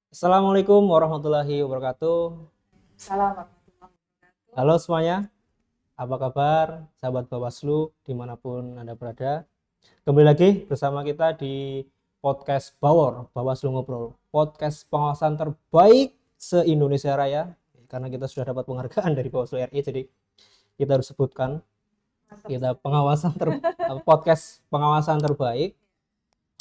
Assalamualaikum warahmatullahi wabarakatuh. Salam. Halo semuanya, apa kabar sahabat Bawaslu dimanapun Anda berada. Kembali lagi bersama kita di podcast Bawaslu Ngobrol, podcast pengawasan terbaik se-Indonesia Raya. Karena kita sudah dapat penghargaan dari Bawaslu RI, jadi kita harus sebutkan Mantap kita sekali. podcast pengawasan terbaik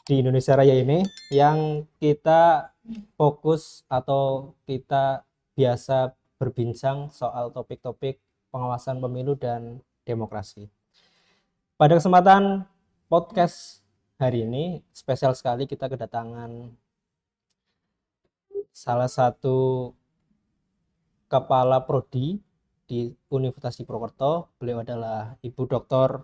di Indonesia Raya ini, yang kita fokus atau kita biasa berbincang soal topik-topik pengawasan pemilu dan demokrasi. Pada kesempatan podcast hari ini spesial sekali, kita kedatangan salah satu kepala prodi di Universitas Purwokerto. Beliau adalah Ibu Dr.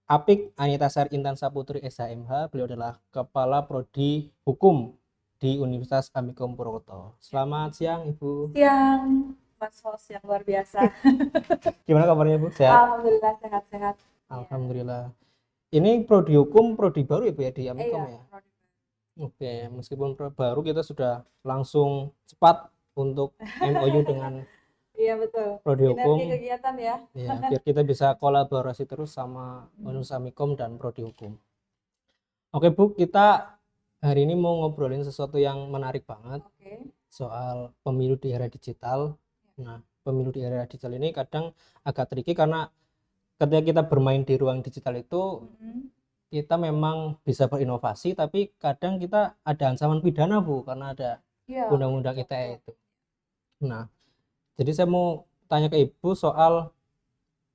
Apik Anitasari Intan Saputri SHMH. Beliau adalah Kepala Prodi Hukum di Universitas Amikom Purwokerto. Selamat siang, Ibu. Siang, Mas Host yang luar biasa. Gimana kabarnya, Bu? Sehat? Alhamdulillah sehat-sehat. Iya. Alhamdulillah. Ini prodi hukum, prodi baru ya, Bu, ya, di Amikom Iya, ya? Oke, meskipun baru, kita sudah langsung cepat untuk MOU dengan Iya betul. prodi hukum, Sinergi kegiatan ya. ya, biar kita bisa kolaborasi terus sama Universitas Amikom dan prodi hukum. Oke, Bu, kita hari ini mau ngobrolin sesuatu yang menarik banget Oke. soal pemilu di era digital. Nah, pemilu di era digital ini kadang agak tricky karena ketika kita bermain di ruang digital itu, kita memang bisa berinovasi, tapi kadang kita ada ancaman pidana, Bu, karena ada Iya. undang-undang Betul, ITE betul. itu. Nah, jadi saya mau tanya ke Ibu soal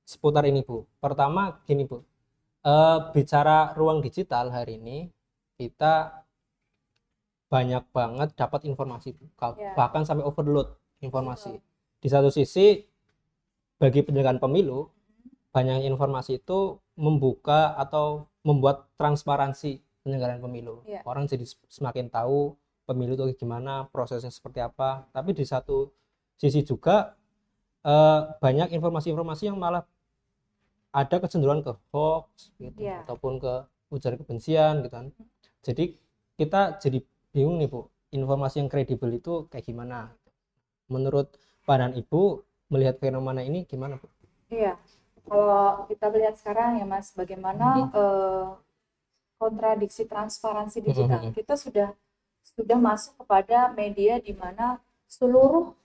seputar ini, Bu. Pertama gini, Bu. Bicara ruang digital hari ini, kita banyak banget dapat informasi, Ya. bahkan sampai overload informasi. Betul. Di satu sisi, bagi penyelenggaraan pemilu, banyak informasi itu membuka atau membuat transparansi penyelenggaraan pemilu. Ya. Orang jadi semakin tahu pemilu itu gimana, prosesnya seperti apa. Tapi di satu sisi juga banyak informasi-informasi yang malah ada kecenderungan ke hoax gitu, Ya. ataupun ke ujaran kebencian gitu kan. Jadi kita jadi bingung nih, Bu, informasi yang kredibel itu kayak gimana. Menurut pandangan Ibu, melihat fenomena ini gimana, Bu? Iya. Kalau kita lihat sekarang ya Mas, bagaimana kontradiksi transparansi digital. Kita sudah masuk kepada media di mana seluruh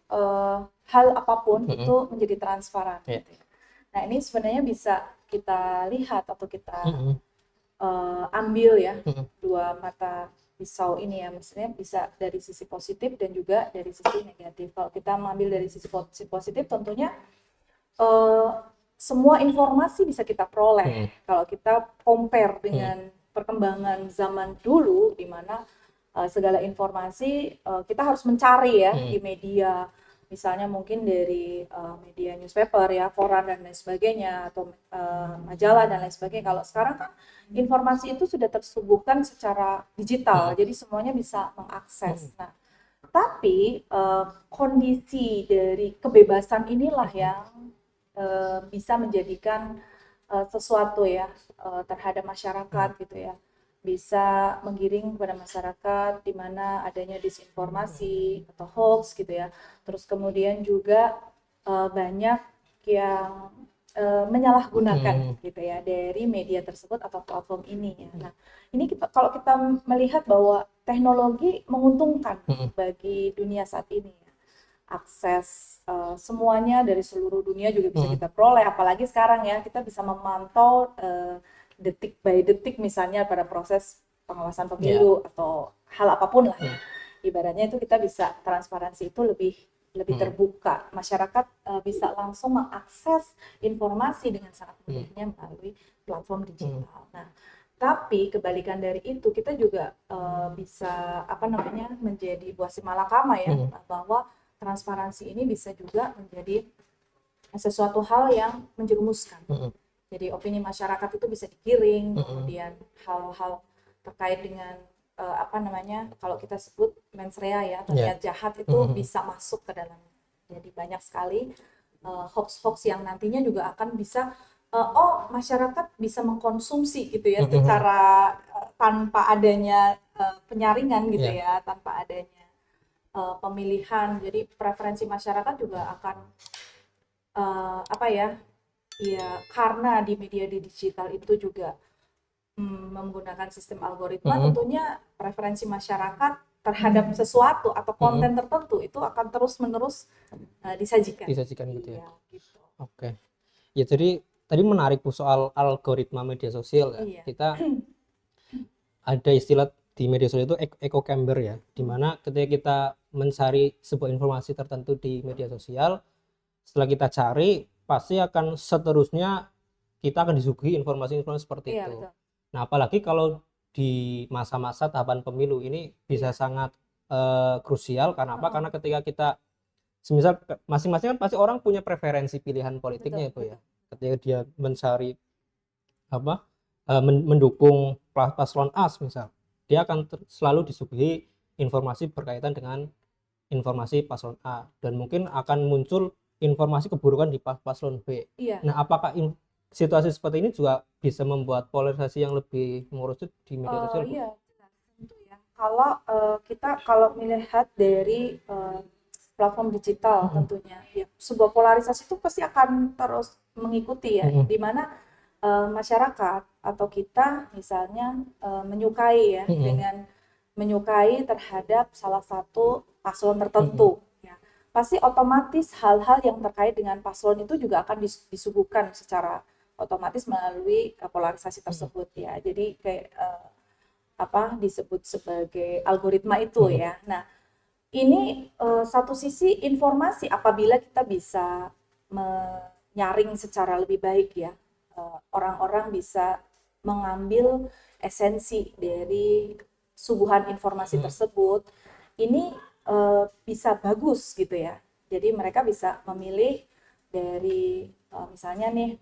hal apapun itu menjadi transparan. Yeah. Gitu ya. Nah ini sebenarnya bisa kita lihat atau kita ambil ya dua mata pisau ini ya, maksudnya bisa dari sisi positif dan juga dari sisi negatif. Kalau kita mengambil dari sisi positif, tentunya semua informasi bisa kita peroleh. Kalau kita compare dengan perkembangan zaman dulu, di mana segala informasi kita harus mencari ya di media, misalnya mungkin dari media newspaper ya, koran dan lain sebagainya, atau majalah dan lain sebagainya. Kalau sekarang kan informasi itu sudah tersuguhkan secara digital, jadi semuanya bisa mengakses. Nah, tapi kondisi dari kebebasan inilah yang bisa menjadikan sesuatu ya terhadap masyarakat gitu ya, bisa menggiring kepada masyarakat di mana adanya disinformasi atau hoax gitu ya. Terus kemudian juga banyak yang menyalahgunakan gitu ya dari media tersebut atau platform ini ya. Nah, ini kalau kita melihat bahwa teknologi menguntungkan bagi dunia saat ini ya. Akses semuanya dari seluruh dunia juga bisa kita peroleh, apalagi sekarang ya kita bisa memantau detik by detik misalnya pada proses pengawasan pemilu atau hal apapun lah ya. Ibaratnya itu kita bisa transparansi itu lebih terbuka, masyarakat bisa langsung mengakses informasi dengan sangat mudahnya melalui platform digital. Nah, tapi kebalikan dari itu kita juga bisa menjadi buah si malakama ya, bahwa transparansi ini bisa juga menjadi sesuatu hal yang menjerumuskan. Jadi opini masyarakat itu bisa digiring, kemudian hal-hal terkait dengan kalau kita sebut mens rea ya, atau niat jahat itu bisa masuk ke dalamnya. Jadi banyak sekali hoax-hoax yang nantinya juga akan bisa masyarakat bisa mengkonsumsi gitu ya, secara tanpa adanya penyaringan gitu ya, tanpa adanya pemilihan. Jadi preferensi masyarakat juga akan apa ya? Ya karena di media digital itu juga menggunakan sistem algoritma, tentunya preferensi masyarakat terhadap sesuatu atau konten tertentu itu akan terus-menerus disajikan. Gitu ya. Gitu. Oke. Ya jadi tadi menarik Bu soal algoritma media sosial ya. Iya. Kita ada istilah di media sosial itu echo chamber ya, dimana ketika kita mencari sebuah informasi tertentu di media sosial, setelah kita cari pasti akan seterusnya kita akan disuguhi informasi-informasi seperti Iya, itu. betul. Nah, apalagi kalau di masa-masa tahapan pemilu ini bisa sangat krusial. Karena apa? Karena ketika kita semisal masing-masing kan pasti orang punya preferensi pilihan politiknya ya Bu ya. Ketika dia mencari apa mendukung paslon A misal, dia akan selalu disuguhi informasi berkaitan dengan informasi paslon A, dan mungkin akan muncul informasi keburukan di paslon B. Iya. Nah, apakah situasi seperti ini juga bisa membuat polarisasi yang lebih mengerucut di media sosial, Bu? Iya, tentu ya. Kalau kita melihat dari platform digital tentunya, ya sebuah polarisasi itu pasti akan terus mengikuti ya, di mana masyarakat atau kita misalnya menyukai ya, dengan menyukai terhadap salah satu paslon tertentu, ya pasti otomatis hal-hal yang terkait dengan paslon itu juga akan disuguhkan secara otomatis melalui polarisasi tersebut ya. Jadi kayak disebut sebagai algoritma itu ya. Nah, ini satu sisi informasi apabila kita bisa menyaring secara lebih baik ya, orang-orang bisa mengambil esensi dari suguhan informasi tersebut, ini bisa bagus gitu ya. Jadi mereka bisa memilih dari misalnya nih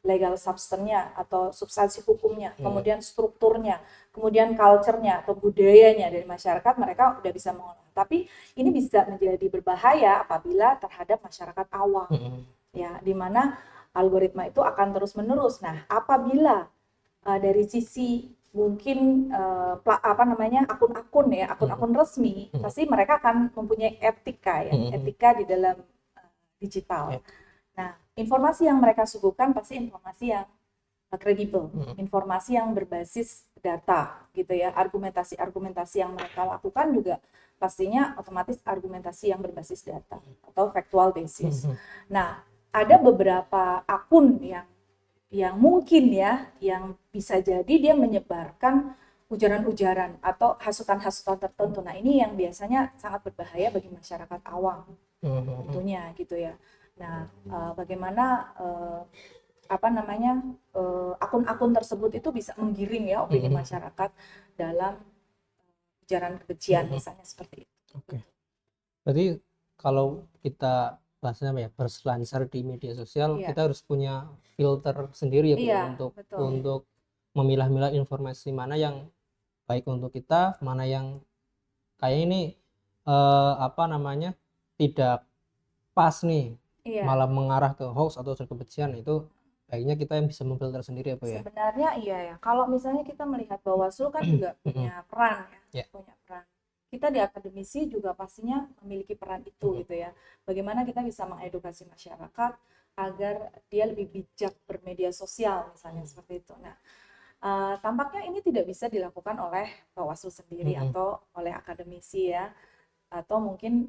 legal substance-nya atau substansi hukumnya, kemudian strukturnya, kemudian culture-nya atau budayanya dari masyarakat, mereka udah bisa mengolah. Tapi ini bisa menjadi berbahaya apabila terhadap masyarakat awam, ya, di mana algoritma itu akan terus-menerus. Nah, apabila dari sisi mungkin akun-akun resmi, pasti mereka akan mempunyai etika ya, etika di dalam digital. Nah, informasi yang mereka suguhkan pasti informasi yang kredibel, informasi yang berbasis data gitu ya. Argumentasi yang mereka lakukan juga pastinya otomatis argumentasi yang berbasis data atau factual basis. Nah, ada beberapa akun yang mungkin ya, yang bisa jadi dia menyebarkan ujaran-ujaran atau hasutan-hasutan tertentu. Nah, ini yang biasanya sangat berbahaya bagi masyarakat awam tentunya gitu ya. Nah, bagaimana akun-akun tersebut itu bisa menggiring ya opini masyarakat dalam ujaran kebencian misalnya seperti itu. Oke. Berarti kalau kita bahasanya berselancar di media sosial, kita harus punya filter sendiri ya Bu, untuk memilah-milah informasi mana yang baik untuk kita, mana yang kayak ini tidak pas nih, malah mengarah ke hoax atau kebencian. Itu kayaknya kita yang bisa memfilter sendiri ya Bu ya. Sebenarnya iya ya. Kalau misalnya kita melihat Bawaslu kan juga punya peran ya, punya peran. Kita di akademisi juga pastinya memiliki peran itu gitu ya. Bagaimana kita bisa mengedukasi masyarakat agar dia lebih bijak bermedia sosial misalnya seperti itu. Nah, tampaknya ini tidak bisa dilakukan oleh Bawaslu sendiri atau oleh akademisi ya, atau mungkin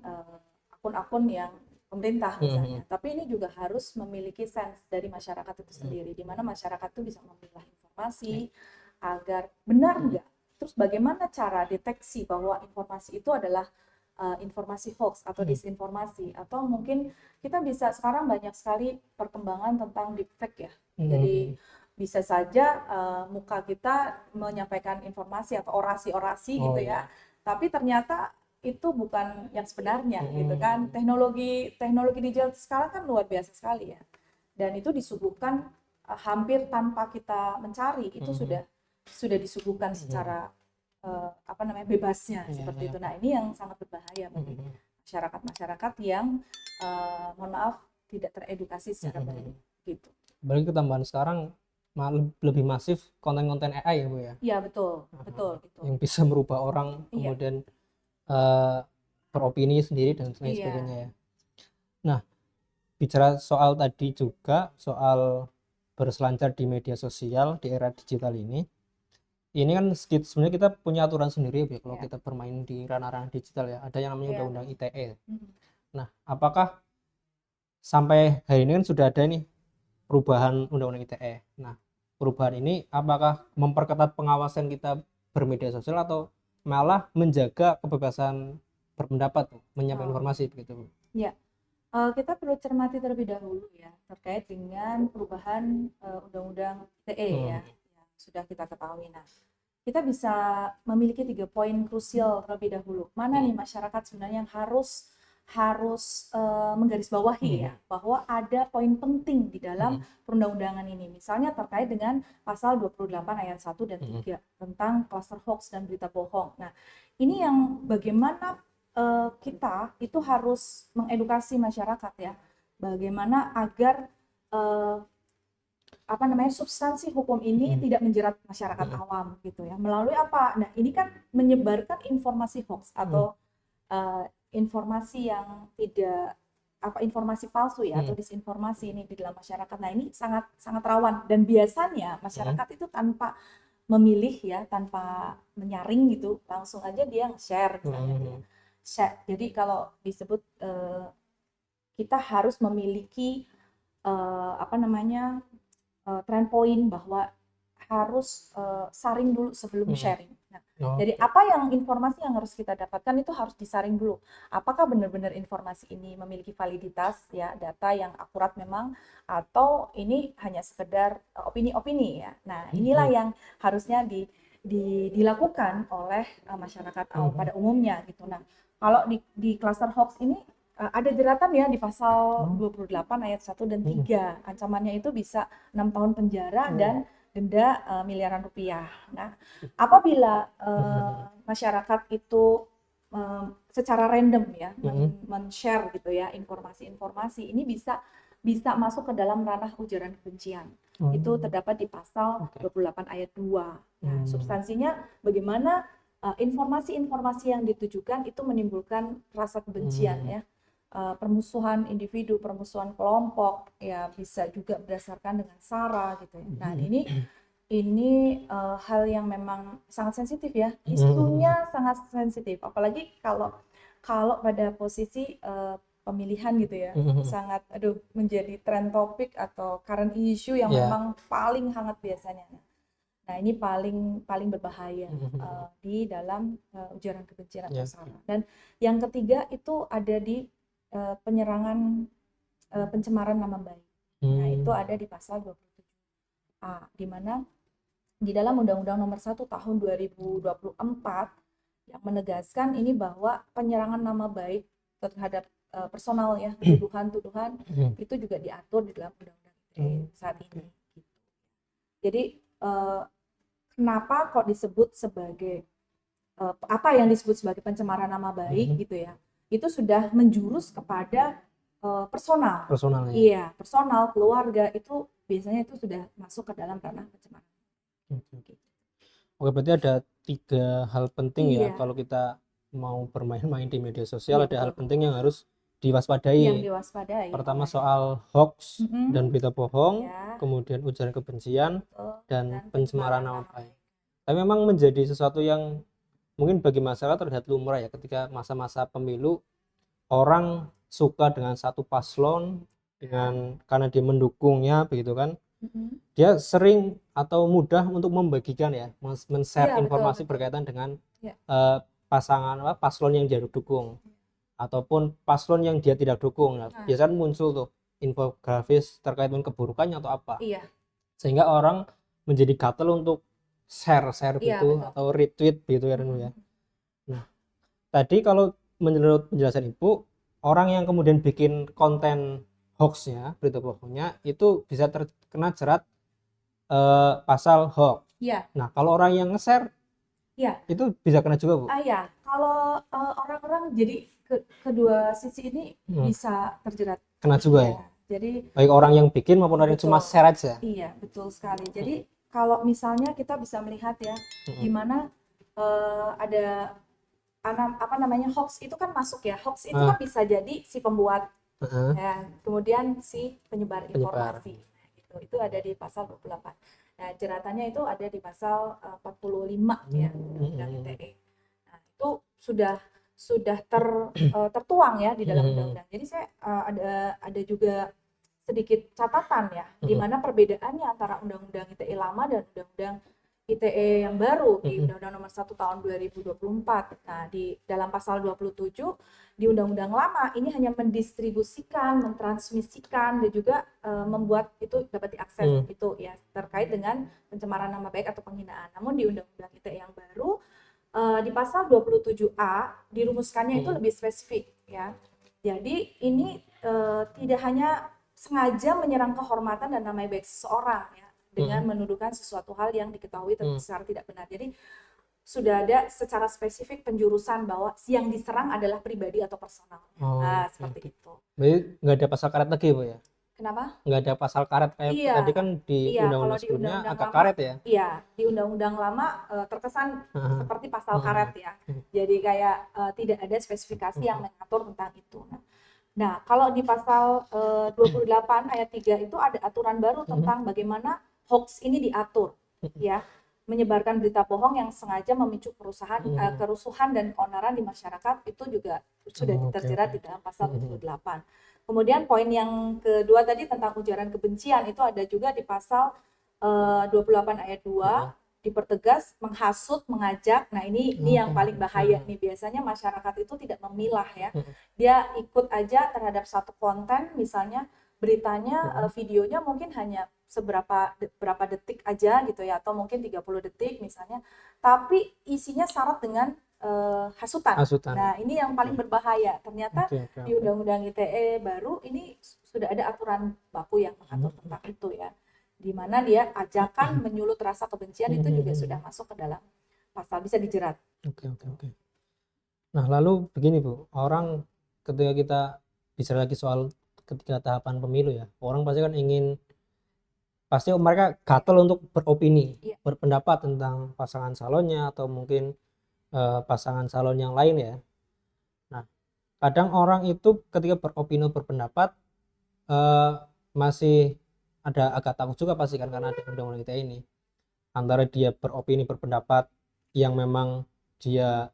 akun-akun yang pemerintah misalnya. Tapi ini juga harus memiliki sense dari masyarakat itu sendiri, di mana masyarakat itu bisa memilah informasi agar benar enggak. Terus bagaimana cara deteksi bahwa informasi itu adalah informasi hoax atau disinformasi, atau mungkin kita bisa sekarang banyak sekali perkembangan tentang deepfake ya. Jadi bisa saja muka kita menyampaikan informasi atau orasi-orasi gitu ya. Tapi ternyata itu bukan yang sebenarnya gitu kan. Teknologi digital sekarang kan luar biasa sekali ya. Dan itu disuguhkan hampir tanpa kita mencari, itu sudah disuguhkan secara bebasnya seperti itu. Nah, ini yang sangat berbahaya bagi masyarakat yang mohon maaf tidak teredukasi secara baik gitu. Balik ketambahan sekarang lebih masif konten-konten AI ya Bu ya. Iya, betul. Betul. Yang bisa merubah orang kemudian eh, beropini sendiri dan lain Iya. sebagainya ya. Nah, bicara soal tadi juga soal berselancar di media sosial di era digital ini kan sebenarnya kita punya aturan sendiri ya kalau Iya. kita bermain di ranah-ranah digital ya. Ada yang namanya Iya. Undang-Undang ITE. Mhm. Nah, apakah sampai hari ini kan sudah ada nih perubahan Undang-Undang ITE. Nah, perubahan ini apakah memperketat pengawasan kita bermedia sosial atau malah menjaga kebebasan berpendapat, menyampaikan Oh, informasi begitu? ya. Kita perlu cermati terlebih dahulu ya terkait dengan perubahan Undang-Undang ITE ya, Hmm. yang sudah kita ketahui. Nah, kita bisa memiliki 3 poin krusial terlebih dahulu. Mana nih masyarakat sebenarnya yang harus harus menggarisbawahi ya bahwa ada poin penting di dalam perundang-undangan ini. Misalnya terkait dengan pasal 28 ayat 1 dan 3 tentang cluster hoax dan berita bohong. Nah, ini yang bagaimana kita itu harus mengedukasi masyarakat ya, bagaimana agar apa namanya substansi hukum ini tidak menjerat masyarakat awam gitu ya. Melalui apa? Nah, ini kan menyebarkan informasi hoax atau informasi yang tidak apa informasi palsu ya atau disinformasi ini di dalam masyarakat. Nah, ini sangat sangat rawan dan biasanya masyarakat itu tanpa memilih ya, tanpa menyaring gitu, langsung aja dia share misalnya dia share. Jadi kalau disebut kita harus memiliki apa namanya trend point bahwa harus saring dulu sebelum sharing. Nah, jadi apa yang informasi yang harus kita dapatkan itu harus disaring dulu. Apakah benar-benar informasi ini memiliki validitas ya, data yang akurat memang, atau ini hanya sekedar opini-opini ya. Nah, inilah yang harusnya dilakukan oleh masyarakat pada umumnya gitu. Nah, kalau di cluster hoax ini ada jeratan ya di pasal 28 ayat 1 dan 3. Ancamannya itu bisa 6 tahun penjara dan denda miliaran rupiah. Nah, apabila masyarakat itu secara random ya men-share gitu ya informasi-informasi ini bisa masuk ke dalam ranah ujaran kebencian. Itu terdapat di pasal 28 ayat 2. Nah, substansinya bagaimana informasi-informasi yang ditujukan itu menimbulkan rasa kebencian ya. Permusuhan individu, permusuhan kelompok, ya bisa juga berdasarkan dengan SARA gitu ya. Nah, ini hal yang memang sangat sensitif ya, isunya sangat sensitif, apalagi kalau pada posisi pemilihan gitu ya, sangat menjadi trend topik atau current issue yang memang paling hangat biasanya. Nah, ini paling berbahaya di dalam ujaran kebencian atau SARA. Dan yang ketiga itu ada di penyerangan pencemaran nama baik. Nah, itu ada di pasal 27A, di mana di dalam Undang-Undang Nomor 1 Tahun 2024 yang menegaskan ini bahwa penyerangan nama baik terhadap personal ya, tuduhan-tuduhan itu juga diatur di dalam Undang-Undang ITE saat ini. Jadi kenapa kok disebut sebagai apa yang disebut sebagai pencemaran nama baik gitu ya? Itu sudah menjurus kepada personal. Personal ya. Iya, personal, keluarga itu biasanya itu sudah masuk ke dalam ranah pencemaran. Oke, berarti ada 3 hal penting ya kalau kita mau bermain-main di media sosial. Ada hal penting yang harus diwaspadai. Yang diwaspadai. Pertama soal hoax dan berita bohong, kemudian ujaran kebencian dan pencemaran nama baik. Tapi memang menjadi sesuatu yang mungkin bagi masyarakat terlihat lumrah ya, ketika masa-masa pemilu orang suka dengan satu paslon karena dia mendukungnya begitu kan. Dia sering atau mudah untuk membagikan ya, men-share informasi berkaitan dengan pasangan paslon yang dia dukung ataupun paslon yang dia tidak dukung. Nah, biasanya muncul tuh infografis terkait dengan keburukannya atau apa. Sehingga orang menjadi gatel untuk share gitu atau retweet gitu ya. Nah, tadi kalau menurut penjelasan Ibu, orang yang kemudian bikin konten hoaxnya, berita bohongnya itu bisa terkena jerat pasal hoax. Nah, kalau orang yang nge-share itu bisa kena juga, Bu? Ya, kalau orang-orang jadi kedua sisi ini bisa terjerat. Kena juga ya? Jadi baik orang yang bikin maupun orang yang cuma share aja. Iya, betul sekali. Jadi kalau misalnya kita bisa melihat ya, di mana ada apa namanya, hoax itu kan masuk ya. Hoax itu kan bisa jadi si pembuat ya, kemudian si penyebar informasi. Itu ada di pasal 28. Nah, jeratannya itu ada di pasal 45 ya, Undang-Undang ITE. Nah, itu sudah tertuang ya di dalam undang-undang. Jadi saya ada juga sedikit catatan ya, di mana perbedaannya antara Undang-Undang ITE lama dan Undang-Undang ITE yang baru di Undang-Undang Nomor 1 Tahun 2024. Nah, di dalam pasal 27 di Undang-Undang lama ini hanya mendistribusikan, mentransmisikan dan juga membuat itu dapat diakses itu ya, terkait dengan pencemaran nama baik atau penghinaan. Namun di Undang-Undang ITE yang baru di pasal 27A dirumuskannya itu lebih spesifik ya. Jadi ini tidak hanya sengaja menyerang kehormatan dan nama baik seseorang ya, dengan menuduhkan sesuatu hal yang diketahui secara tidak benar. Jadi sudah ada secara spesifik penjurusan bahwa yang diserang adalah pribadi atau personal. Seperti itu. Berarti nggak ada pasal karet lagi, Bu ya? Kenapa? Nggak ada pasal karet kayak tadi kan di undang-undang sebelumnya agak karet ya? Iya, di undang-undang lama terkesan seperti pasal karet ya. Jadi kayak tidak ada spesifikasi yang mengatur tentang itu. Nah, kalau di pasal 28 ayat 3 itu ada aturan baru tentang bagaimana hoax ini diatur ya. Menyebarkan berita bohong yang sengaja memicu kerusuhan dan keonaran di masyarakat itu juga sudah terjerat di dalam pasal 28. Kemudian poin yang kedua tadi tentang ujaran kebencian itu ada juga di pasal 28 ayat 2, dipertegas menghasut, mengajak. Nah, ini yang paling bahaya nih. Biasanya masyarakat itu tidak memilah ya. Dia ikut aja terhadap satu konten, misalnya beritanya, videonya mungkin hanya berapa detik aja gitu ya, atau mungkin 30 detik misalnya, tapi isinya syarat dengan hasutan. Nah, ini yang paling berbahaya. Ternyata di Undang-Undang ITE baru ini sudah ada aturan baku yang mengatur tentang itu ya, di mana dia ajakan menyulut rasa kebencian itu juga sudah masuk ke dalam pasal, bisa dijerat. Oke. Nah, lalu begini Bu, orang ketika kita bicara lagi soal ketika tahapan pemilu ya, orang pasti kan pasti mereka gatel untuk beropini, berpendapat tentang pasangan calonnya atau mungkin pasangan calon yang lain ya. Nah, kadang orang itu ketika beropini berpendapat masih ada agak takut juga pasti kan, karena ada undang-undang ITE ini, antara dia beropini berpendapat yang memang dia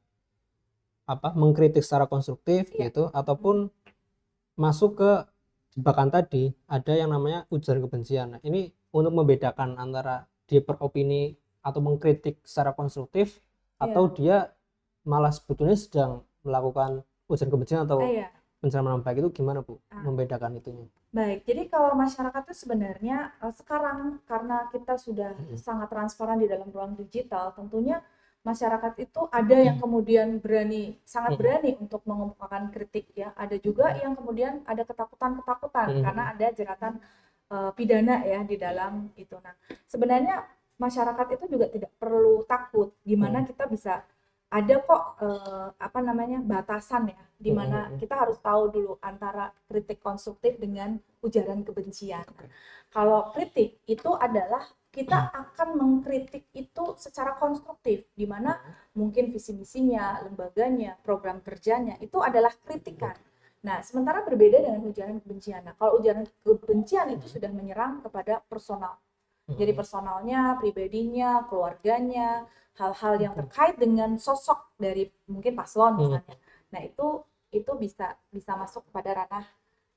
mengkritik secara konstruktif gitu, ataupun masuk ke jebakan tadi ada yang namanya ujaran kebencian. Nah, ini untuk membedakan antara dia beropini atau mengkritik secara konstruktif atau dia malah sebetulnya sedang melakukan ujaran kebencian atau pencemaran nama baik, itu gimana Bu membedakan itunya? Baik, jadi kalau masyarakat itu sebenarnya sekarang karena kita sudah sangat transparan di dalam ruang digital, tentunya masyarakat itu ada yang kemudian sangat berani untuk mengemukakan kritik ya. Ada juga yang kemudian ada ketakutan karena ada jeratan pidana ya di dalam itu. Nah, sebenarnya masyarakat itu juga tidak perlu takut, gimana kita bisa ada kok batasan ya, di mana kita harus tahu dulu antara kritik konstruktif dengan ujaran kebencian. Kalau kritik itu adalah kita akan mengkritik itu secara konstruktif, di mana mungkin visi misinya, lembaganya, program kerjanya itu adalah kritikan. Nah, sementara berbeda dengan ujaran kebencian. Nah, kalau ujaran kebencian itu sudah menyerang kepada personal. Jadi personalnya, pribadinya, keluarganya, hal-hal yang terkait dengan sosok dari mungkin paslon misalnya. Nah, itu bisa masuk pada ranah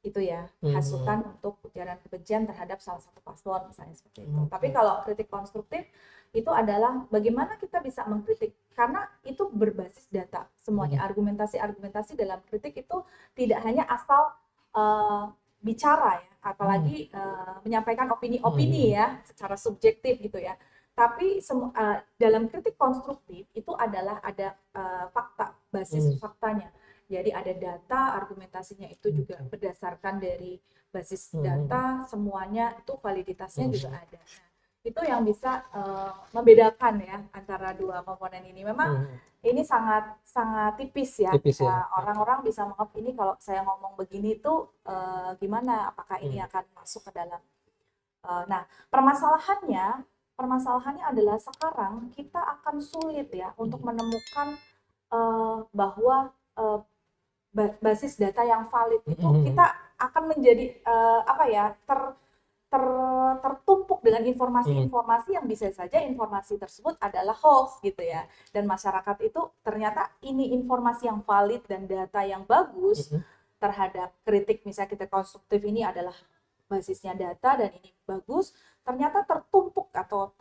itu ya, hasutan untuk ujaran kebencian terhadap salah satu paslon misalnya, seperti itu. Tapi kalau kritik konstruktif itu adalah bagaimana kita bisa mengkritik, karena itu berbasis data semuanya. Argumentasi dalam kritik itu tidak hanya asal bicara ya, apalagi menyampaikan opini-opini ya secara subjektif gitu ya. Tapi dalam kritik konstruktif itu adalah ada fakta, basis faktanya. Jadi ada data, argumentasinya itu juga berdasarkan dari basis data, semuanya itu validitasnya juga ada. Nah, itu yang bisa membedakan ya antara dua komponen ini. Memang ini sangat tipis ya. Orang-orang bisa menganggap ini kalau saya ngomong begini tuh gimana? Apakah ini akan masuk ke dalam? Nah, permasalahannya adalah sekarang kita akan sulit ya untuk menemukan bahwa basis data yang valid itu kita akan menjadi tertumpuk dengan informasi-informasi yang bisa saja informasi tersebut adalah hoax gitu ya. Dan masyarakat itu ternyata ini informasi yang valid dan data yang bagus terhadap kritik misalnya kita konstruktif ini adalah basisnya data dan ini bagus, ternyata tertumpuk atau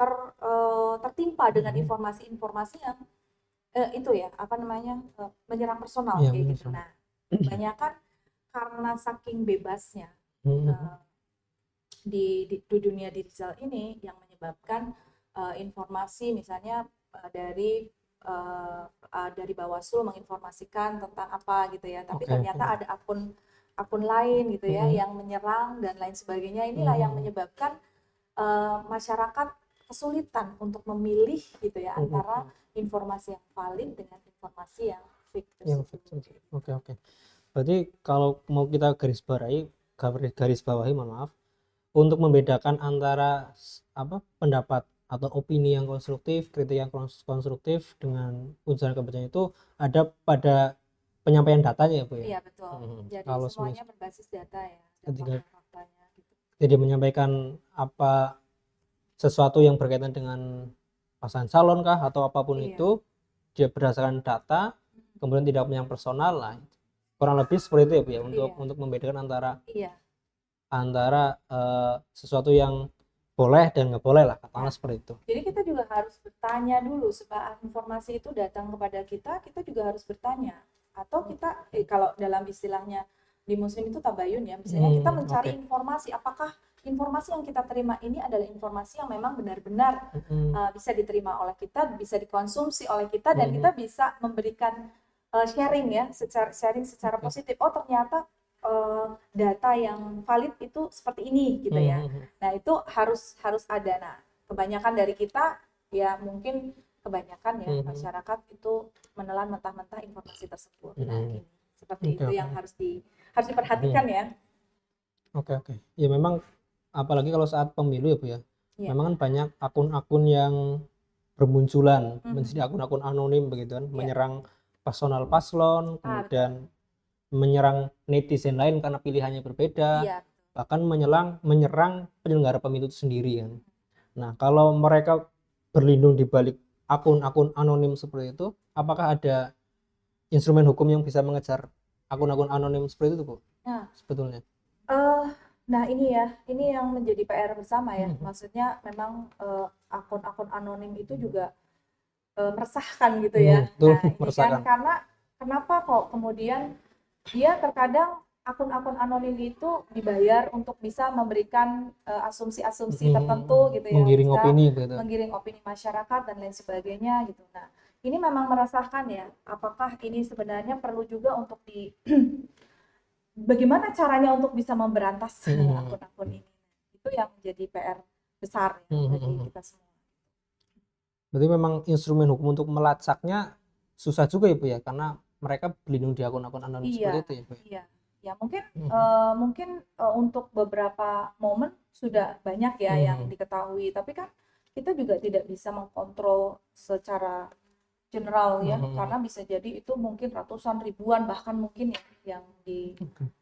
tertimpa dengan informasi-informasi yang itu ya menyerang personal kayak gitu. Nah, kebanyakan karena saking bebasnya di dunia digital ini yang menyebabkan informasi misalnya dari Bawaslu menginformasikan tentang apa gitu ya, tapi ternyata ada akun lain gitu ya yang menyerang dan lain sebagainya. Inilah yang menyebabkan masyarakat kesulitan untuk memilih gitu ya antara informasi yang valid dengan informasi yang fake tersebut. Oke. Berarti kalau mau kita garis bawahi, mohon maaf, untuk membedakan antara pendapat atau opini yang konstruktif, kritik yang konstruktif dengan unsur kepercayaan itu ada pada penyampaian datanya ya Bu ya? Iya betul. Jadi kalau semuanya berbasis data ya. Ketika faktanya gitu. Jadi menyampaikan sesuatu yang berkaitan dengan pasangan calon kah atau apapun itu dia berdasarkan data, kemudian tidak punya personal lah. Kurang lebih seperti itu ya Bu ya, untuk membedakan antara sesuatu yang boleh dan nggak boleh lah, katakanlah seperti itu. Jadi kita juga harus bertanya dulu sebelum informasi itu datang kepada kita juga harus bertanya. Atau kita kalau dalam istilahnya di Muslim itu tabayun ya, misalnya kita mencari informasi, apakah informasi yang kita terima ini adalah informasi yang memang benar-benar bisa diterima oleh kita, bisa dikonsumsi oleh kita, dan kita bisa memberikan sharing secara positif. Oh ternyata data yang valid itu seperti ini gitu ya. Nah itu harus ada. Nah kebanyakan dari kita ya mungkin kebanyakan ya masyarakat itu menelan mentah-mentah informasi tersebut. Nah ini seperti itu yang harus diperhatikan ya. Oke. Ya memang apalagi kalau saat pemilu ya Bu ya. Memang kan banyak akun-akun yang bermunculan menjadi akun-akun anonim begitu kan, menyerang personal paslon, kemudian menyerang netizen lain karena pilihannya berbeda, bahkan menyerang penyelenggara pemilu itu sendiri kan. Nah kalau mereka berlindung di balik akun-akun anonim seperti itu, apakah ada instrumen hukum yang bisa mengejar akun-akun anonim seperti itu Bu? Sebetulnya nah ini yang menjadi PR bersama ya. Maksudnya memang akun-akun anonim itu juga meresahkan gitu ya. Nah ini kan karena kenapa kok kemudian dia terkadang akun-akun anonim itu dibayar untuk bisa memberikan asumsi-asumsi tertentu gitu ya, menggiring opini masyarakat dan lain sebagainya gitu. Nah ini memang meresahkan ya, apakah ini sebenarnya perlu juga untuk bagaimana caranya untuk bisa memberantas akun-akun ini, itu yang menjadi PR besar ya, bagi kita semua. Berarti memang instrumen hukum untuk melacaknya susah juga ya Bu ya, karena mereka berlindung di akun-akun anonim seperti itu ya Bu? Ya mungkin untuk beberapa momen sudah banyak ya yang diketahui, tapi kan kita juga tidak bisa mengkontrol secara general ya, karena bisa jadi itu mungkin ratusan ribuan bahkan mungkin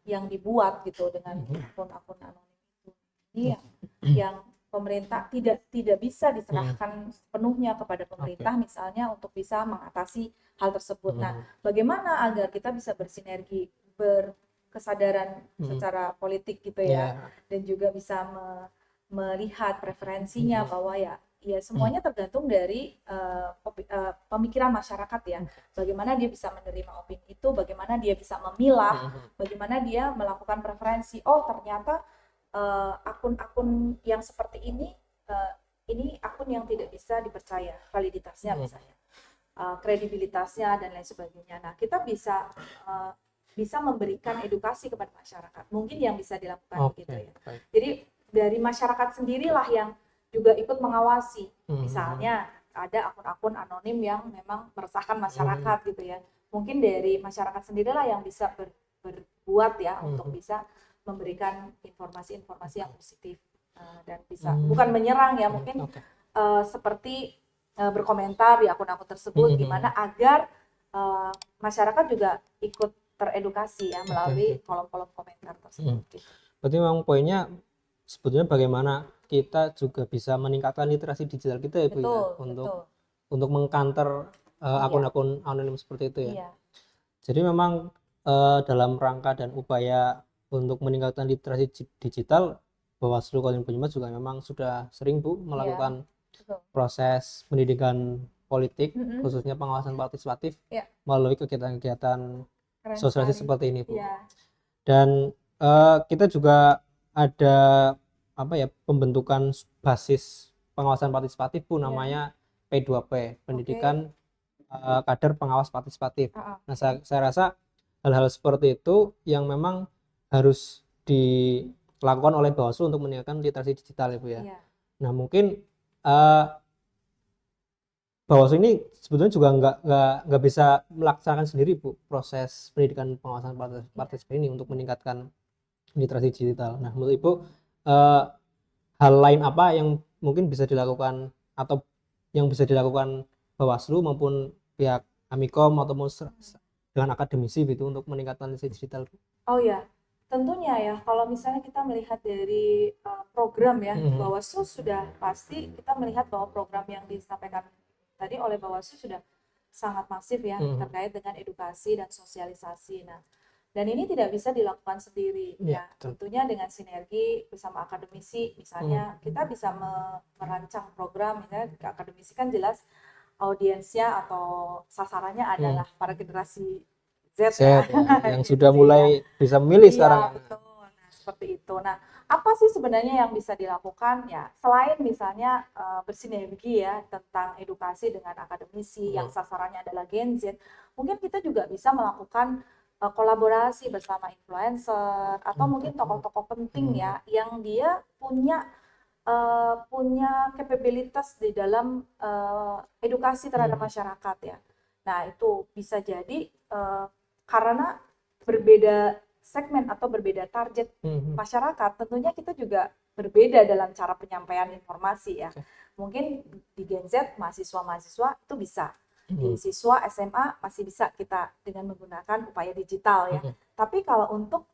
yang dibuat gitu dengan akun-akun anonim itu. Ini yang pemerintah tidak bisa diserahkan sepenuhnya kepada pemerintah misalnya untuk bisa mengatasi hal tersebut. Nah, bagaimana agar kita bisa bersinergi, berkesadaran secara politik gitu ya, dan juga bisa melihat preferensinya bahwa ya semuanya tergantung dari pemikiran masyarakat ya. Bagaimana dia bisa menerima opini itu, bagaimana dia bisa memilah, bagaimana dia melakukan preferensi. Oh ternyata akun-akun yang seperti ini akun yang tidak bisa dipercaya validitasnya misalnya, kredibilitasnya dan lain sebagainya. Nah kita bisa memberikan edukasi kepada masyarakat, mungkin yang bisa dilakukan gitu ya. Jadi dari masyarakat sendirilah yang juga ikut mengawasi. Misalnya ada akun-akun anonim yang memang meresahkan masyarakat gitu ya. Mungkin dari masyarakat sendirilah yang bisa berbuat ya untuk bisa memberikan informasi-informasi yang positif dan bisa bukan menyerang ya, mungkin seperti berkomentar di akun-akun tersebut gimana agar masyarakat juga ikut teredukasi ya melalui kolom-kolom komentar tersebut. Gitu. Berarti memang poinnya sebetulnya bagaimana kita juga bisa meningkatkan literasi digital kita ya Bu ya, untuk mengcounter akun-akun anonim seperti itu ya. Iya. Jadi memang dalam rangka dan upaya untuk meningkatkan literasi digital, Bawaslu Kabupaten Banyumas juga memang sudah sering Bu melakukan proses pendidikan politik, khususnya pengawasan partisipatif melalui kegiatan-kegiatan sosialisasi seperti ini Bu. Dan kita juga ada pembentukan basis pengawasan partisipatif Bu, namanya P2P, pendidikan kader pengawas partisipatif. Nah, saya rasa hal-hal seperti itu yang memang harus dilakukan oleh Bawaslu untuk meningkatkan literasi digital ya Bu ya. Nah, mungkin Bawaslu ini sebetulnya juga nggak bisa melaksanakan sendiri Bu proses pendidikan pengawasan partisipatif ini untuk meningkatkan literasi digital. Nah, menurut Ibu hal lain apa yang mungkin bisa dilakukan atau yang bisa dilakukan Bawaslu maupun pihak Amikom ataupun dengan akademisi gitu untuk meningkatkan literasi digital? Oh ya, tentunya ya. Kalau misalnya kita melihat dari program ya, Bawaslu sudah pasti kita melihat bahwa program yang disampaikan tadi oleh Bawaslu sudah sangat masif ya terkait dengan edukasi dan sosialisasi. Nah, dan ini tidak bisa dilakukan sendiri ya, tentunya dengan sinergi bersama akademisi. Misalnya kita bisa merancang program, misalnya akademisi kan jelas audiensnya atau sasarannya adalah para generasi Z ya, yang sudah mulai bisa memilih sekarang. Betul. Nah, seperti itu. Nah, apa sih sebenarnya yang bisa dilakukan ya selain misalnya bersinergi ya tentang edukasi dengan akademisi yang sasarannya adalah Gen Z, mungkin kita juga bisa melakukan kolaborasi bersama influencer atau mungkin tokoh-tokoh penting ya yang dia punya kapabilitas di dalam edukasi terhadap masyarakat ya. Nah, itu bisa jadi karena berbeda segmen atau berbeda target masyarakat, tentunya kita juga berbeda dalam cara penyampaian informasi ya. Mungkin di Gen Z mahasiswa-mahasiswa itu bisa, di siswa SMA masih bisa kita dengan menggunakan upaya digital ya. Tapi kalau untuk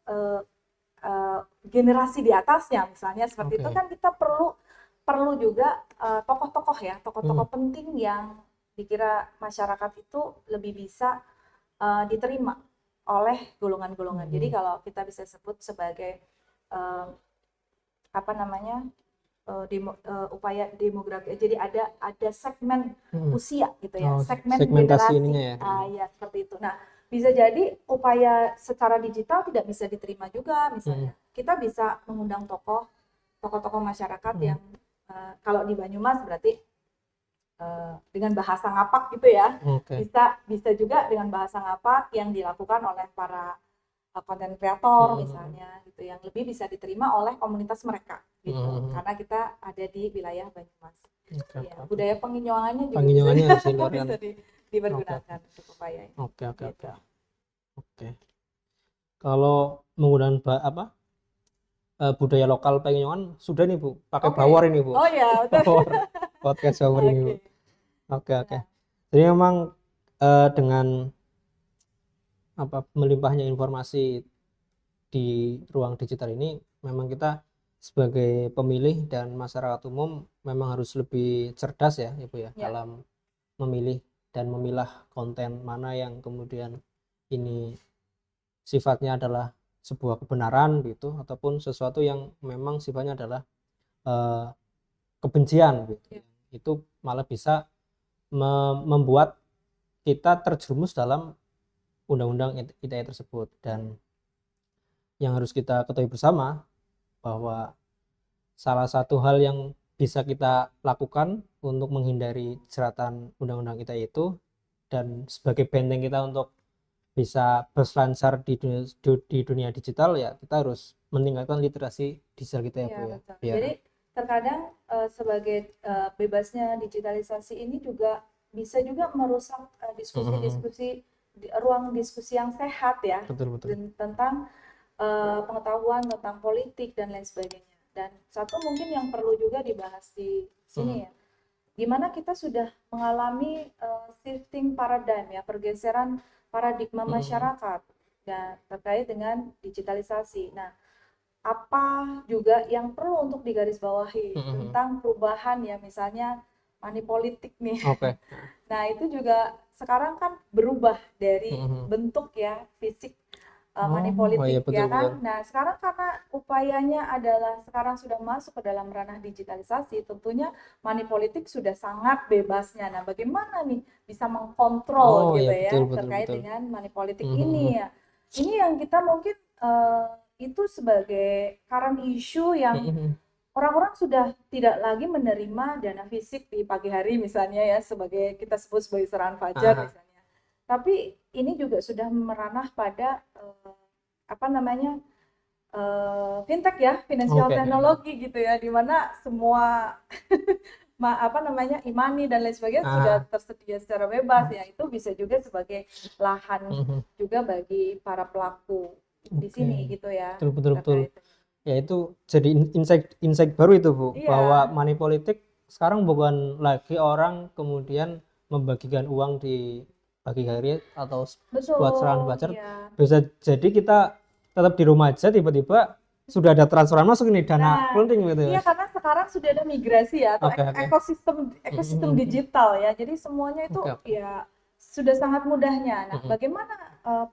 generasi di atasnya misalnya seperti itu kan kita perlu juga tokoh-tokoh ya, tokoh-tokoh penting yang dikira masyarakat itu lebih bisa diterima oleh golongan-golongan. Jadi kalau kita bisa sebut sebagai upaya demografi. Jadi ada segmen usia gitu ya, segmen segmentasi generasi. Ininya ya. Ya seperti itu. Nah, bisa jadi upaya secara digital tidak bisa diterima juga misalnya. Kita bisa mengundang tokoh-tokoh masyarakat yang kalau di Banyumas berarti dengan bahasa ngapak gitu ya. Bisa juga dengan bahasa ngapak yang dilakukan oleh para konten kreator misalnya gitu yang lebih bisa diterima oleh komunitas mereka gitu. Karena kita ada di wilayah Banyumas. Ya, budaya penginyoangannya juga bisa dipergunakan untuk upaya ini. Oke. Kalau menggunakan budaya lokal penginyoan sudah nih Bu, pakai Bawor ini Bu. Oh ya, betul. Podcast Bawor ini Bu. Oke. Jadi memang dengan melimpahnya informasi di ruang digital ini, memang kita sebagai pemilih dan masyarakat umum memang harus lebih cerdas ya Ibu ya dalam memilih dan memilah konten mana yang kemudian ini sifatnya adalah sebuah kebenaran gitu ataupun sesuatu yang memang sifatnya adalah kebencian gitu. Itu malah bisa membuat kita terjerumus dalam undang-undang ITE tersebut. Dan yang harus kita ketahui bersama bahwa salah satu hal yang bisa kita lakukan untuk menghindari jeratan undang-undang ITE itu dan sebagai benteng kita untuk bisa berselancar di dunia digital ya, kita harus meningkatkan literasi digital kita ya Bu ya. Betul. Jadi terkadang sebagai bebasnya digitalisasi ini juga bisa juga merusak diskusi-diskusi ruang diskusi yang sehat ya. Betul. Tentang pengetahuan tentang politik dan lain sebagainya. Dan satu mungkin yang perlu juga dibahas di sini ya, Gimana kita sudah mengalami shifting paradigm ya, pergeseran paradigma masyarakat ya terkait dengan digitalisasi. Nah, apa juga yang perlu untuk digarisbawahi tentang perubahan ya, misalnya money politik nih. Oke. Nah, itu juga sekarang kan berubah dari bentuk ya, fisik money Oh iya politik ya betul betul. kan. Nah, sekarang karena upayanya adalah sekarang sudah masuk ke dalam ranah digitalisasi, tentunya money politik sudah sangat bebasnya. Nah, bagaimana nih bisa mengkontrol Oh gitu iya betul ya betul terkait betul. dengan money politik ini ya. Ini yang kita mungkin itu sebagai current issue yang orang-orang sudah tidak lagi menerima dana fisik di pagi hari misalnya ya, sebagai kita sebut sebagai serangan fajar misalnya. Tapi ini juga sudah meranah pada apa namanya fintech ya, financial Oke. teknologi gitu ya, di mana semua apa namanya e-money dan lain sebagainya sudah tersedia secara bebas ya. Itu bisa juga sebagai lahan juga bagi para pelaku di sini gitu ya, Betul betul betul. terkait dengan Ya itu jadi insight baru itu Bu, bahwa iya. money politik sekarang bukan lagi orang kemudian membagikan uang di pagi hari atau buat serangan Betul, fajar. iya. Bisa jadi kita tetap di rumah aja, tiba-tiba sudah ada transferan masuk ini dana Nah, clothing gitu iya ya. karena sekarang sudah ada migrasi ya atau Oke oke. ekosistem ekosistem digital ya. Jadi semuanya itu Oke oke. ya sudah sangat mudahnya. Nah, bagaimana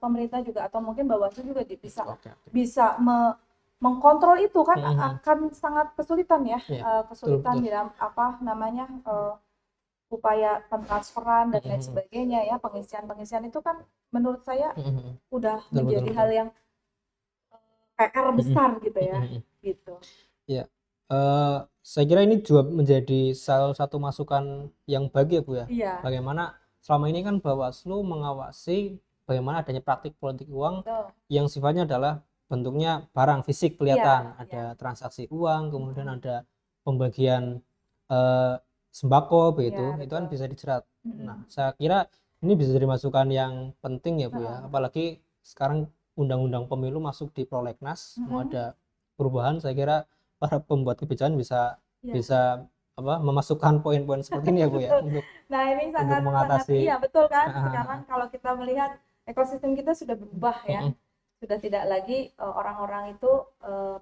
pemerintah juga atau mungkin Bawaslu juga bisa Oke oke. bisa mengkontrol itu kan akan sangat kesulitan ya, Iya, betul kesulitan betul. di dalam apa namanya upaya pentransferan dan lain sebagainya ya, pengisian itu kan menurut saya udah Betul betul menjadi betul. hal yang PR besar gitu ya, gitu. Ya, saya kira ini juga menjadi salah satu masukan yang baik ya Bu ya. Iya, Bagaimana selama ini kan Bawaslu mengawasi bagaimana adanya praktik politik uang betul. yang sifatnya adalah bentuknya barang fisik Iya, kelihatan, iya. ada transaksi uang, kemudian ada pembagian eh, sembako Iya, begitu, itu kan betul. bisa dijerat. Nah, saya kira ini bisa jadi masukan yang penting ya Bu ya, Heeh. apalagi sekarang undang-undang pemilu masuk di prolegnas, mau ada perubahan, saya kira para pembuat kebijakan bisa Iya. bisa apa memasukkan poin-poin seperti ini ya Bu ya, Nah, ini untuk sangat-sangat mengatasi iya betul kan. Sekarang kalau kita melihat ekosistem kita sudah berubah ya. Sudah tidak lagi orang-orang itu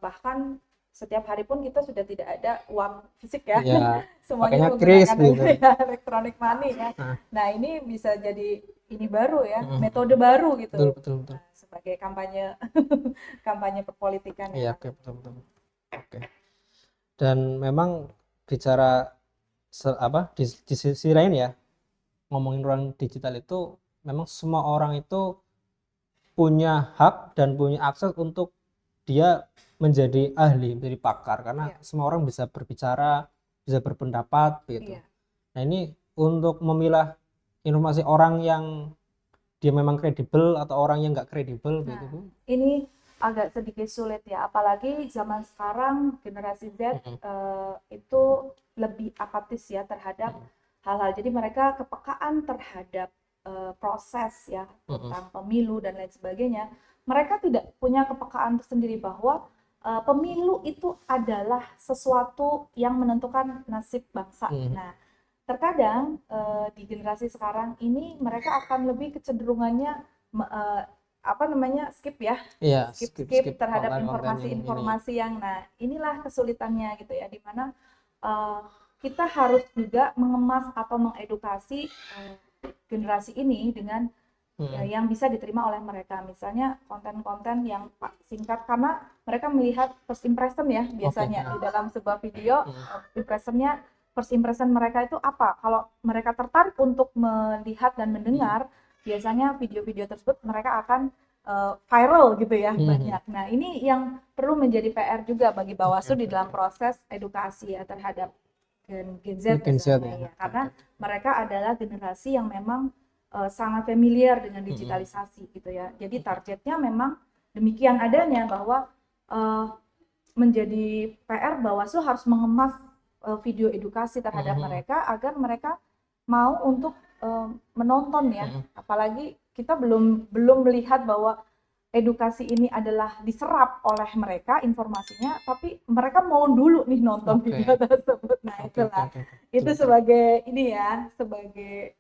bahkan setiap hari pun kita sudah tidak ada uang fisik ya. ya Semuanya pakainya kris menggunakan gitu. ya, electronic money ya. Nah, ini bisa jadi ini baru ya, metode baru Betul gitu. betul betul. Nah, sebagai kampanye kampanye perpolitikan Iya, ya. oke betul betul. Oke. Dan memang bicara di sisi lain ya, ngomongin ruang digital itu memang semua orang itu punya hak dan punya akses untuk dia menjadi ahli, menjadi pakar karena Iya. semua orang bisa berbicara, bisa berpendapat gitu. Iya. Nah, ini untuk memilah informasi orang yang dia memang kredibel atau orang yang nggak kredibel begitu Nah, Bu. ini agak sedikit sulit ya, apalagi zaman sekarang generasi Z itu lebih apatis ya terhadap hal-hal. Jadi mereka kepekaan terhadap proses ya tentang pemilu dan lain sebagainya. Mereka tidak punya kepekaan tersendiri bahwa pemilu itu adalah sesuatu yang menentukan nasib bangsa. Nah, terkadang di generasi sekarang ini mereka akan lebih kecenderungannya apa namanya skip ya, Iya, skip terhadap konten-konten yang ini. informasi yang, nah inilah kesulitannya gitu ya, dimana kita harus juga mengemas atau mengedukasi generasi ini dengan yang bisa diterima oleh mereka, misalnya konten-konten yang singkat karena mereka melihat first impression ya biasanya di dalam sebuah video. First impression mereka itu apa, kalau mereka tertarik untuk melihat dan mendengar, biasanya video-video tersebut mereka akan viral gitu ya, banyak. Nah, ini yang perlu menjadi PR juga bagi Bawaslu di dalam proses edukasi ya terhadap Gen Z misalnya ya, karena mereka adalah generasi yang memang sangat familiar dengan digitalisasi gitu ya. Jadi targetnya memang demikian adanya, bahwa menjadi PR Bawaslu harus mengemas video edukasi terhadap mereka agar mereka mau untuk menonton ya. Apalagi kita belum melihat bahwa edukasi ini adalah diserap oleh mereka informasinya, tapi mereka mau dulu nih nonton Oke. video tersebut. Nah, Oke, itulah. oke, oke. Itu Betul. sebagai ini ya, sebagai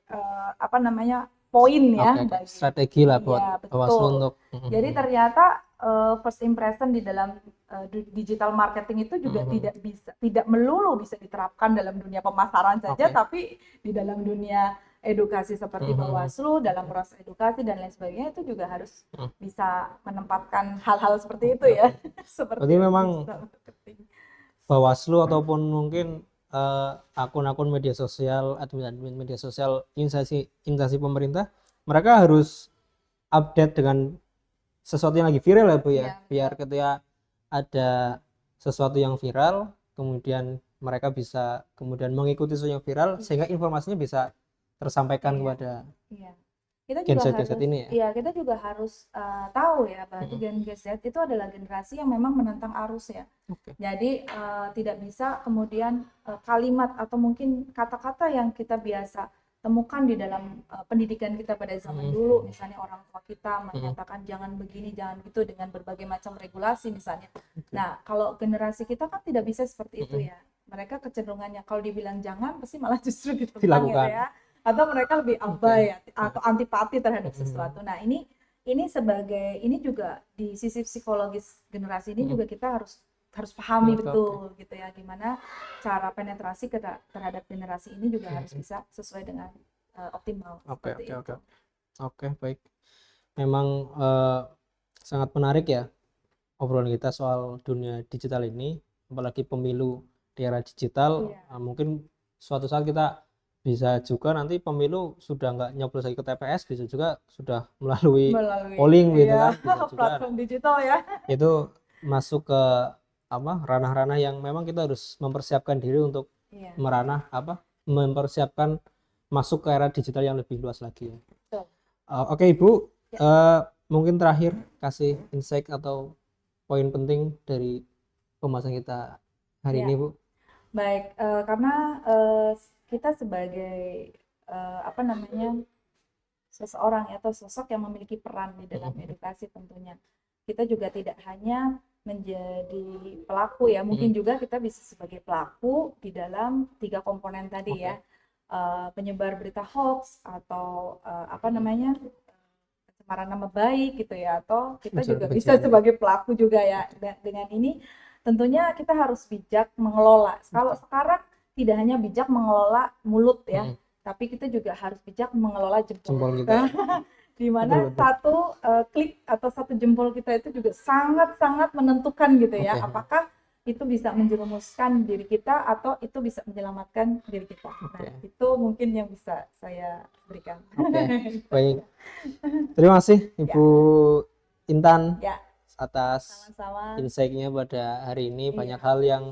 apa namanya? Poin ya Oke, bagi. strategi lah buat Iya, Bawaslu betul. untuk Jadi ternyata first impression di dalam digital marketing itu juga tidak melulu bisa diterapkan dalam dunia pemasaran saja, Oke. tapi di dalam dunia edukasi seperti Bawaslu, dalam proses edukasi dan lain sebagainya itu juga harus bisa menempatkan hal-hal seperti itu ya. Seperti Berarti memang digital marketing. Bawaslu ataupun mungkin akun-akun media sosial, admin media sosial, instansi pemerintah, mereka harus update dengan sesuatu yang lagi viral ya Bu ya, Iya, biar betul. ketika ada sesuatu yang viral, kemudian mereka bisa kemudian mengikuti sesuatu yang viral sehingga informasinya bisa tersampaikan Iya, kepada iya. Kita juga Gen Z harus, ini ya. iya kita juga harus tahu ya, berarti Gen Z itu adalah generasi yang memang menentang arus ya. Oke. Jadi tidak bisa kemudian kalimat atau mungkin kata-kata yang kita biasa temukan di dalam pendidikan kita pada zaman dulu, misalnya orang tua kita menyatakan jangan begini, jangan gitu dengan berbagai macam regulasi misalnya. Nah, kalau generasi kita kan tidak bisa seperti itu ya. Mereka kecenderungannya kalau dibilang jangan pasti malah justru ditentang gitu Dilakukan. ya. Atau mereka lebih abai atau antipati terhadap sesuatu. Nah, ini sebagai ini juga di sisi psikologis generasi ini juga kita harus pahami betul gitu ya, gimana cara penetrasi terhadap generasi ini juga harus bisa sesuai dengan optimal. Oke, baik. Memang sangat menarik ya obrolan kita soal dunia digital ini, apalagi pemilu di era digital. Mungkin suatu saat kita bisa juga nanti pemilu sudah nggak nyoblos lagi ke TPS, bisa juga sudah melalui polling gitu kan, bisa juga platform digital ya. itu masuk ke ranah-ranah yang memang kita harus mempersiapkan diri untuk mempersiapkan masuk ke era digital yang lebih luas lagi ya. Oke Ibu, mungkin terakhir kasih insight atau poin penting dari pembahasan kita hari ini Bu. Baik, karena kita sebagai seseorang atau sosok yang memiliki peran di dalam edukasi tentunya. Kita juga tidak hanya menjadi pelaku ya, mungkin juga kita bisa sebagai pelaku di dalam 3 komponen tadi ya. Penyebar berita hoax atau pencemaran nama baik gitu ya, atau kita juga bisa sebagai pelaku juga ya. Dengan ini tentunya kita harus bijak mengelola. Kalau sekarang tidak hanya bijak mengelola mulut ya, tapi kita juga harus bijak mengelola jempol kita. Di mana satu klik atau satu jempol kita itu juga sangat-sangat menentukan gitu ya, apakah itu bisa menjerumuskan diri kita atau itu bisa menyelamatkan diri kita. Nah, itu mungkin yang bisa saya berikan. Baik. Terima kasih Ibu Intan atas insight-nya pada hari ini. Banyak hal yang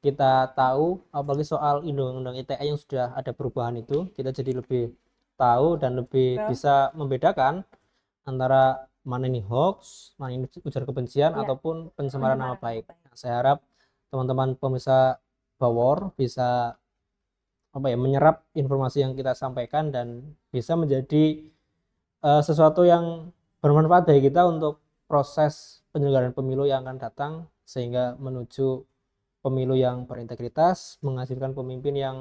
kita tahu, apalagi soal Undang-Undang ITE yang sudah ada perubahan itu, kita jadi lebih tahu dan lebih bisa membedakan antara mana ini hoax, mana ini ujar kebencian ataupun pencemaran nama baik. Saya harap teman-teman pemirsa Bawor bisa menyerap informasi yang kita sampaikan dan bisa menjadi sesuatu yang bermanfaat bagi kita untuk proses penyelenggaraan pemilu yang akan datang, sehingga menuju pemilu yang berintegritas, menghasilkan pemimpin yang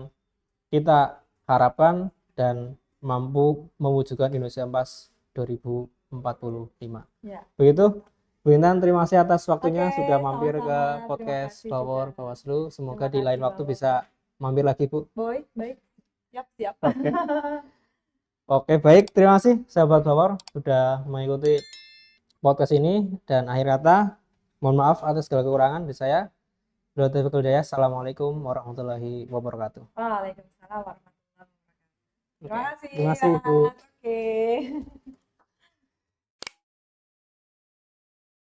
kita harapkan dan mampu mewujudkan Indonesia Emas 2045. Begitu Bu Intan, terima kasih atas waktunya sudah mampir ke podcast Bawor Bawaslu. Semoga di lain waktu bisa mampir lagi Bu. Baik. Siap. Oke, baik. Terima kasih sahabat Bawor sudah mengikuti podcast ini, dan akhir kata mohon maaf atas segala kekurangan dari saya. Assalamualaikum warahmatullahi wabarakatuh. Waalaikumsalam warahmatullahi wabarakatuh. Terima kasih. Terima kasih Bu. Oke.